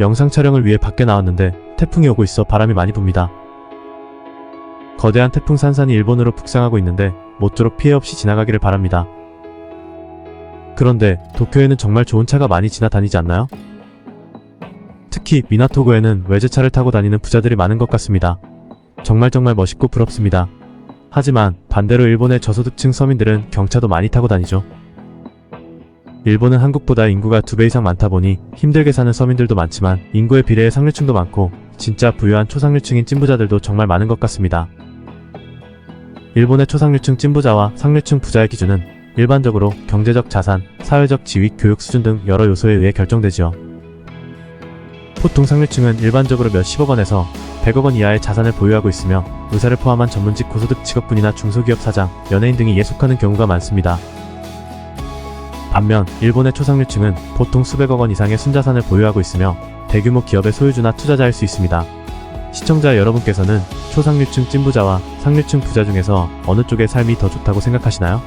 영상 촬영을 위해 밖에 나왔는데 태풍이 오고 있어 바람이 많이 붑니다. 거대한 태풍 산산이 일본으로 북상하고 있는데 모쪼록 피해 없이 지나가기를 바랍니다. 그런데 도쿄에는 정말 좋은 차가 많이 지나다니지 않나요? 특히 미나토구에는 외제차를 타고 다니는 부자들이 많은 것 같습니다. 정말 멋있고 부럽습니다. 하지만 반대로 일본의 저소득층 서민들은 경차도 많이 타고 다니죠. 일본은 한국보다 인구가 2배 이상 많다 보니 힘들게 사는 서민들도 많지만 인구에 비례해 상류층도 많고 진짜 부유한 초상류층인 찐부자들도 정말 많은 것 같습니다. 일본의 초상류층 찐부자와 상류층 부자의 기준은 일반적으로 경제적 자산, 사회적 지위, 교육 수준 등 여러 요소에 의해 결정되지요. 보통 상류층은 일반적으로 몇십억 원에서 100억 원 이하의 자산을 보유하고 있으며 의사를 포함한 전문직 고소득 직업군이나 중소기업 사장, 연예인 등이 이에 속하는 경우가 많습니다. 반면 일본의 초상류층은 보통 수백억 원 이상의 순자산을 보유하고 있으며 대규모 기업의 소유주나 투자자일 수 있습니다. 시청자 여러분께서는 초상류층 찐부자와 상류층 부자 중에서 어느 쪽의 삶이 더 좋다고 생각하시나요?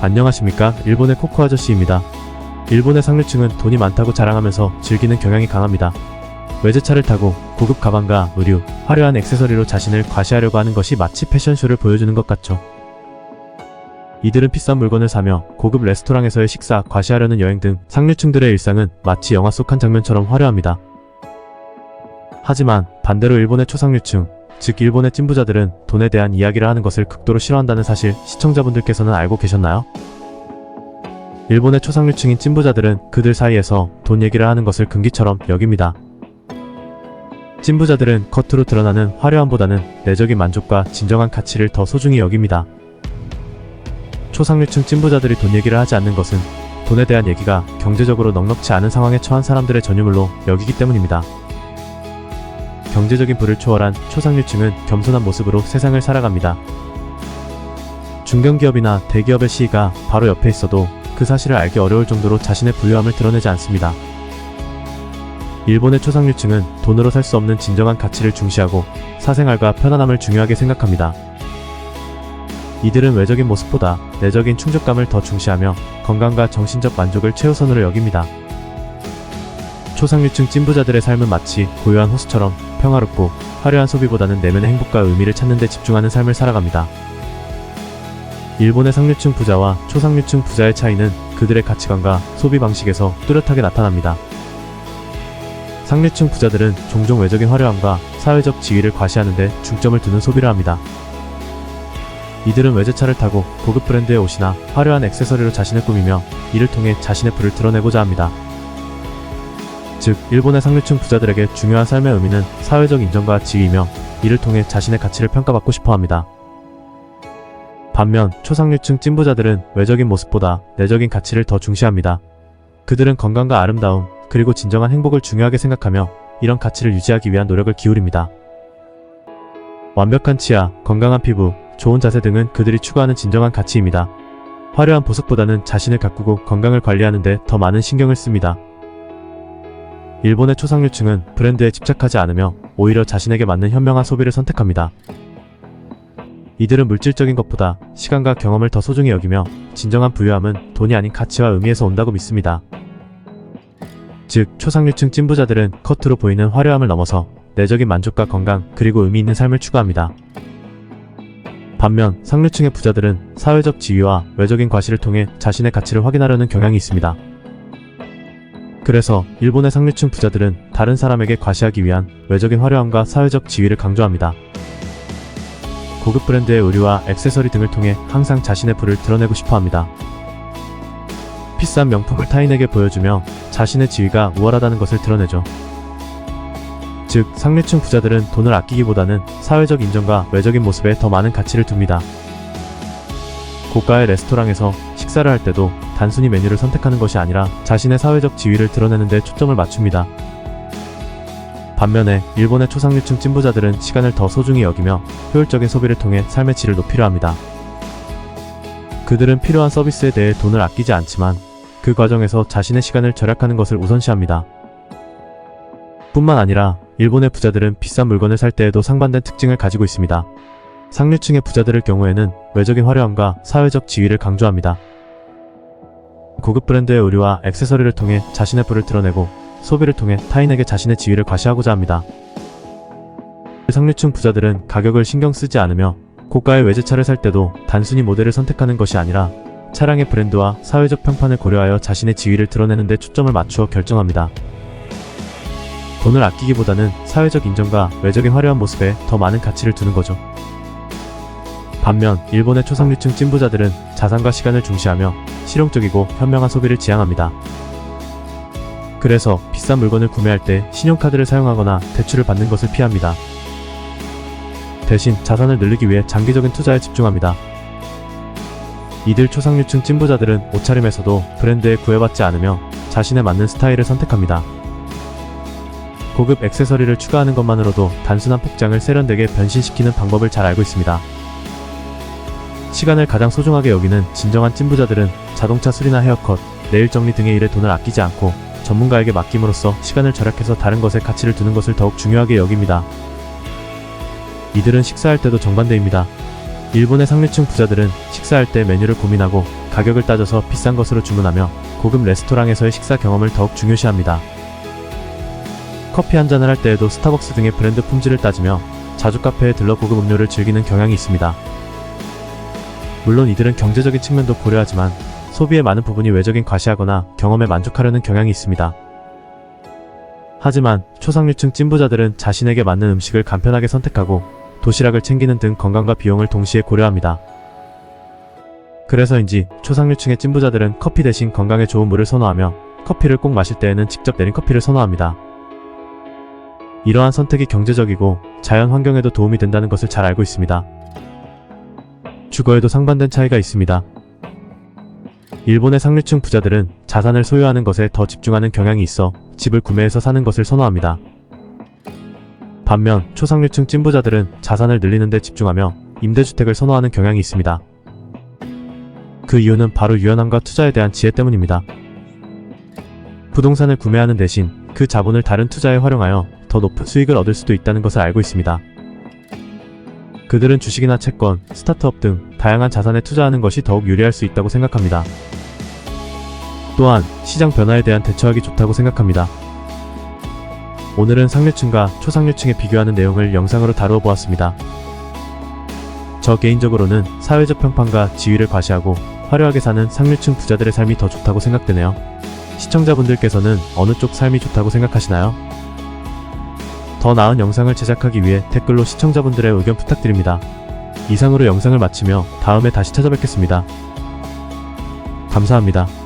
안녕하십니까, 일본의 코코 아저씨입니다. 일본의 상류층은 돈이 많다고 자랑하면서 즐기는 경향이 강합니다. 외제차를 타고 고급 가방과 의류, 화려한 액세서리로 자신을 과시하려고 하는 것이 마치 패션쇼를 보여주는 것 같죠. 이들은 비싼 물건을 사며 고급 레스토랑에서의 식사, 과시하려는 여행 등 상류층들의 일상은 마치 영화 속 한 장면처럼 화려합니다. 하지만 반대로 일본의 초상류층, 즉 일본의 찐부자들은 돈에 대한 이야기를 하는 것을 극도로 싫어한다는 사실 시청자분들께서는 알고 계셨나요? 일본의 초상류층인 찐부자들은 그들 사이에서 돈 얘기를 하는 것을 금기처럼 여깁니다. 찐부자들은 겉으로 드러나는 화려함보다는 내적인 만족과 진정한 가치를 더 소중히 여깁니다. 초상류층 찐부자들이 돈 얘기를 하지 않는 것은 돈에 대한 얘기가 경제적으로 넉넉지 않은 상황에 처한 사람들의 전유물로 여기기 때문입니다. 경제적인 부를 초월한 초상류층은 겸손한 모습으로 세상을 살아갑니다. 중견기업이나 대기업의 시의가 바로 옆에 있어도 그 사실을 알기 어려울 정도로 자신의 부유함을 드러내지 않습니다. 일본의 초상류층은 돈으로 살 수 없는 진정한 가치를 중시하고 사생활과 편안함을 중요하게 생각합니다. 이들은 외적인 모습보다 내적인 충족감을 더 중시하며 건강과 정신적 만족을 최우선으로 여깁니다. 초상류층 찐부자들의 삶은 마치 고요한 호수처럼 평화롭고 화려한 소비보다는 내면의 행복과 의미를 찾는 데 집중하는 삶을 살아갑니다. 일본의 상류층 부자와 초상류층 부자의 차이는 그들의 가치관과 소비 방식에서 뚜렷하게 나타납니다. 상류층 부자들은 종종 외적인 화려함과 사회적 지위를 과시하는데 중점을 두는 소비를 합니다. 이들은 외제차를 타고 고급 브랜드의 옷이나 화려한 액세서리로 자신을 꾸미며 이를 통해 자신의 부를 드러내고자 합니다. 즉, 일본의 상류층 부자들에게 중요한 삶의 의미는 사회적 인정과 지위이며 이를 통해 자신의 가치를 평가받고 싶어합니다. 반면 초상류층 찐부자들은 외적인 모습보다 내적인 가치를 더 중시합니다. 그들은 건강과 아름다움, 그리고 진정한 행복을 중요하게 생각하며 이런 가치를 유지하기 위한 노력을 기울입니다. 완벽한 치아, 건강한 피부, 좋은 자세 등은 그들이 추구하는 진정한 가치입니다. 화려한 보석보다는 자신을 가꾸고 건강을 관리하는 데 더 많은 신경을 씁니다. 일본의 초상류층은 브랜드에 집착하지 않으며 오히려 자신에게 맞는 현명한 소비를 선택합니다. 이들은 물질적인 것보다 시간과 경험을 더 소중히 여기며 진정한 부유함은 돈이 아닌 가치와 의미에서 온다고 믿습니다. 즉, 초상류층 찐부자들은 겉으로 보이는 화려함을 넘어서 내적인 만족과 건강, 그리고 의미 있는 삶을 추구합니다. 반면 상류층의 부자들은 사회적 지위와 외적인 과시를 통해 자신의 가치를 확인하려는 경향이 있습니다. 그래서 일본의 상류층 부자들은 다른 사람에게 과시하기 위한 외적인 화려함과 사회적 지위를 강조합니다. 고급 브랜드의 의류와 액세서리 등을 통해 항상 자신의 부를 드러내고 싶어합니다. 비싼 명품을 타인에게 보여주며 자신의 지위가 우월하다는 것을 드러내죠. 즉, 상류층 부자들은 돈을 아끼기보다는 사회적 인정과 외적인 모습에 더 많은 가치를 둡니다. 고가의 레스토랑에서 식사를 할 때도 단순히 메뉴를 선택하는 것이 아니라 자신의 사회적 지위를 드러내는 데 초점을 맞춥니다. 반면에 일본의 초상류층 찐부자들은 시간을 더 소중히 여기며 효율적인 소비를 통해 삶의 질을 높이려 합니다. 그들은 필요한 서비스에 대해 돈을 아끼지 않지만 그 과정에서 자신의 시간을 절약하는 것을 우선시합니다. 뿐만 아니라 일본의 부자들은 비싼 물건을 살 때에도 상반된 특징을 가지고 있습니다. 상류층의 부자들의 경우에는 외적인 화려함과 사회적 지위를 강조합니다. 고급 브랜드의 의류와 액세서리를 통해 자신의 부를 드러내고 소비를 통해 타인에게 자신의 지위를 과시하고자 합니다. 상류층 부자들은 가격을 신경 쓰지 않으며 고가의 외제차를 살 때도 단순히 모델을 선택하는 것이 아니라 차량의 브랜드와 사회적 평판을 고려하여 자신의 지위를 드러내는 데 초점을 맞추어 결정합니다. 돈을 아끼기보다는 사회적 인정과 외적인 화려한 모습에 더 많은 가치를 두는 거죠. 반면 일본의 초상류층 찐부자들은 자산과 시간을 중시하며 실용적이고 현명한 소비를 지향합니다. 그래서 비싼 물건을 구매할 때 신용카드를 사용하거나 대출을 받는 것을 피합니다. 대신 자산을 늘리기 위해 장기적인 투자에 집중합니다. 이들 초상류층 찐부자들은 옷차림에서도 브랜드에 구애받지 않으며 자신에 맞는 스타일을 선택합니다. 고급 액세서리를 추가하는 것만으로도 단순한 복장을 세련되게 변신시키는 방법을 잘 알고 있습니다. 시간을 가장 소중하게 여기는 진정한 찐부자들은 자동차 수리나 헤어컷, 네일 정리 등의 일에 돈을 아끼지 않고 전문가에게 맡김으로써 시간을 절약해서 다른 것에 가치를 두는 것을 더욱 중요하게 여깁니다. 이들은 식사할 때도 정반대입니다. 일본의 상류층 부자들은 식사할 때 메뉴를 고민하고 가격을 따져서 비싼 것으로 주문하며 고급 레스토랑에서의 식사 경험을 더욱 중요시합니다. 커피 한 잔을 할 때에도 스타벅스 등의 브랜드 품질을 따지며 자주 카페에 들러 고급 음료를 즐기는 경향이 있습니다. 물론 이들은 경제적인 측면도 고려하지만 소비의 많은 부분이 외적인 과시하거나 경험에 만족하려는 경향이 있습니다. 하지만 초상류층 찐부자들은 자신에게 맞는 음식을 간편하게 선택하고 도시락을 챙기는 등 건강과 비용을 동시에 고려합니다. 그래서인지 초상류층의 찐부자들은 커피 대신 건강에 좋은 물을 선호하며 커피를 꼭 마실 때에는 직접 내린 커피를 선호합니다. 이러한 선택이 경제적이고 자연 환경에도 도움이 된다는 것을 잘 알고 있습니다. 주거에도 상반된 차이가 있습니다. 일본의 상류층 부자들은 자산을 소유하는 것에 더 집중하는 경향이 있어 집을 구매해서 사는 것을 선호합니다. 반면 초상류층 찐부자들은 자산을 늘리는 데 집중하며 임대주택을 선호하는 경향이 있습니다. 그 이유는 바로 유연함과 투자에 대한 지혜 때문입니다. 부동산을 구매하는 대신 그 자본을 다른 투자에 활용하여 더 높은 수익을 얻을 수도 있다는 것을 알고 있습니다. 그들은 주식이나 채권, 스타트업 등 다양한 자산에 투자하는 것이 더욱 유리할 수 있다고 생각합니다. 또한 시장 변화에 대한 대처하기 좋다고 생각합니다. 오늘은 상류층과 초상류층에 비교하는 내용을 영상으로 다루어 보았습니다. 저 개인적으로는 사회적 평판과 지위를 과시하고 화려하게 사는 상류층 부자들의 삶이 더 좋다고 생각되네요. 시청자분들께서는 어느 쪽 삶이 좋다고 생각하시나요? 더 나은 영상을 제작하기 위해 댓글로 시청자분들의 의견 부탁드립니다. 이상으로 영상을 마치며 다음에 다시 찾아뵙겠습니다. 감사합니다.